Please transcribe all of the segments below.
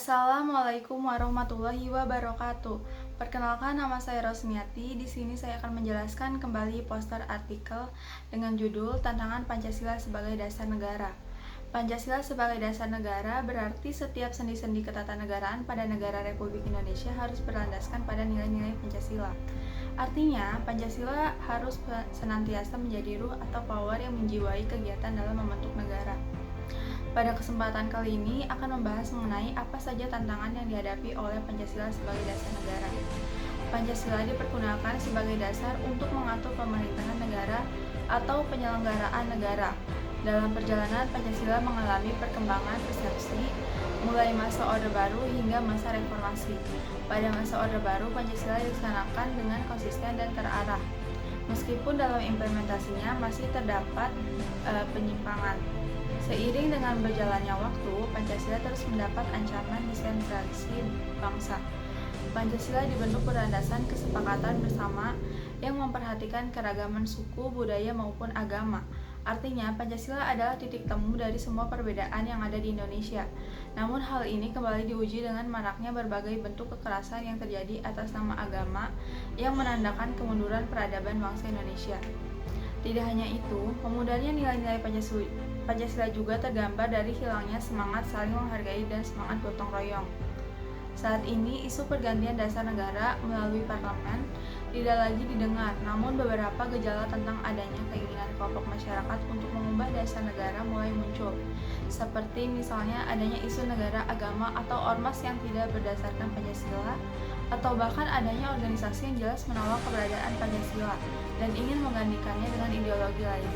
Assalamualaikum warahmatullahi wabarakatuh. Perkenalkan, nama saya Rosniati. Di sini saya akan menjelaskan kembali poster artikel dengan judul Tantangan Pancasila sebagai Dasar Negara. Pancasila sebagai dasar negara berarti setiap sendi-sendi ketatanegaraan pada negara Republik Indonesia harus berlandaskan pada nilai-nilai Pancasila. Artinya, Pancasila harus senantiasa menjadi ruh atau power yang menjiwai kegiatan dalam membentuk negara. Pada kesempatan kali ini akan membahas mengenai apa saja tantangan yang dihadapi oleh Pancasila sebagai dasar negara. Pancasila dipergunakan sebagai dasar untuk mengatur pemerintahan negara atau penyelenggaraan negara. Dalam perjalanan, Pancasila mengalami perkembangan persepsi mulai masa Orde Baru hingga masa Reformasi. Pada masa Orde Baru, Pancasila dilaksanakan dengan konsisten dan terarah. Meskipun dalam implementasinya masih terdapat penyimpangan. Seiring dengan berjalannya waktu, Pancasila terus mendapat ancaman desentralisasi bangsa. Pancasila dibentuk berlandasan kesepakatan bersama yang memperhatikan keragaman suku, budaya maupun agama. Artinya, Pancasila adalah titik temu dari semua perbedaan yang ada di Indonesia. Namun hal ini kembali diuji dengan maraknya berbagai bentuk kekerasan yang terjadi atas nama agama yang menandakan kemunduran peradaban bangsa Indonesia. Tidak hanya itu, memudarnya nilai-nilai Pancasila juga tergambar dari hilangnya semangat saling menghargai dan semangat gotong royong. Saat ini, isu pergantian dasar negara melalui parlemen tidak lagi didengar, namun beberapa gejala tentang adanya keinginan kelompok masyarakat untuk mengubah dasar negara mulai muncul, seperti misalnya adanya isu negara agama atau ormas yang tidak berdasarkan Pancasila, atau bahkan adanya organisasi yang jelas menolak keberadaan Pancasila dan ingin menggantikannya dengan ideologi lain.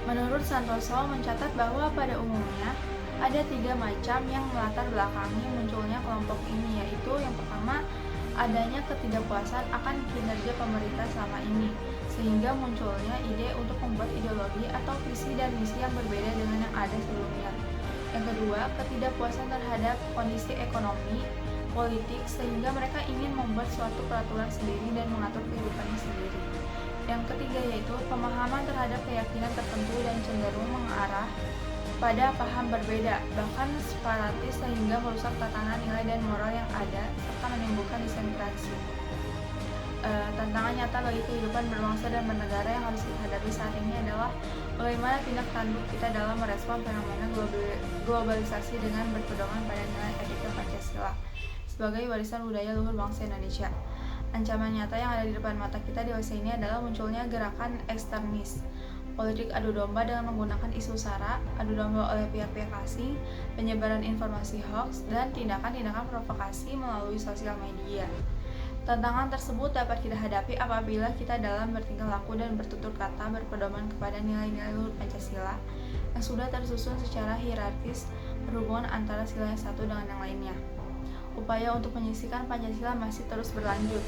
Menurut Santoso mencatat bahwa pada umumnya ada 3 macam yang melatar belakangi munculnya kelompok ini, yaitu yang pertama, adanya ketidakpuasan akan kinerja pemerintah selama ini, sehingga munculnya ide untuk membuat ideologi atau visi dan misi yang berbeda dengan yang ada sebelumnya. Yang kedua, ketidakpuasan terhadap kondisi ekonomi, politik, sehingga mereka ingin membuat suatu peraturan sendiri dan mengatur kehidupannya sendiri. Yang ketiga yaitu pemahaman terhadap keyakinan tertentu dan cenderung mengarah pada paham berbeda, bahkan separatis sehingga merusak tatanan nilai dan moral yang ada serta menimbulkan disentrasi. Tantangan nyata bagi kehidupan berbangsa dan bernegara yang harus kita hadapi saat ini adalah bagaimana tindak tanduk kita dalam merespon fenomena globalisasi dengan berpedoman pada nilai etika Pancasila sebagai warisan budaya luhur bangsa Indonesia. Ancaman nyata yang ada di depan mata kita di masa ini adalah munculnya gerakan ekstremis, politik adu domba dengan menggunakan isu sara, adu domba oleh pihak-pihak asing, penyebaran informasi hoax, dan tindakan-tindakan provokasi melalui sosial media. Tantangan tersebut dapat kita hadapi apabila kita dalam bertingkah laku dan bertutur kata berpedoman kepada nilai-nilai luhur Pancasila yang sudah tersusun secara hierarkis berhubungan antara sila yang satu dengan yang lainnya. Upaya untuk menyisihkan Pancasila masih terus berlanjut.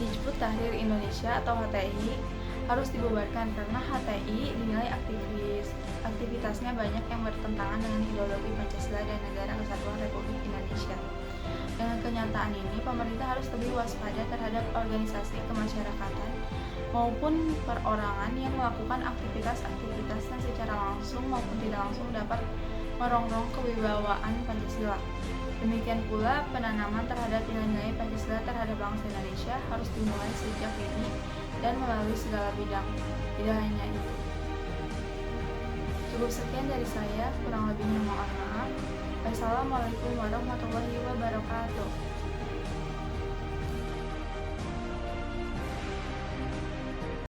Hizbut Tahrir Indonesia atau HTI harus dibubarkan karena HTI dinilai aktivitasnya banyak yang bertentangan dengan ideologi Pancasila dan Negara Kesatuan Republik Indonesia. Dengan kenyataan ini, pemerintah harus lebih waspada terhadap organisasi kemasyarakatan maupun perorangan yang melakukan aktivitas-aktivitas yang secara langsung maupun tidak langsung dapat merongrong kewibawaan Pancasila. Demikian pula, penanaman terhadap nilai-nilai Pancasila terhadap bangsa Indonesia harus dimulai sejak dini dan melalui segala bidang. Tidak hanya itu. Cukup sekian dari saya, kurang lebihnya mohon maaf. Wassalamualaikum warahmatullahi wabarakatuh.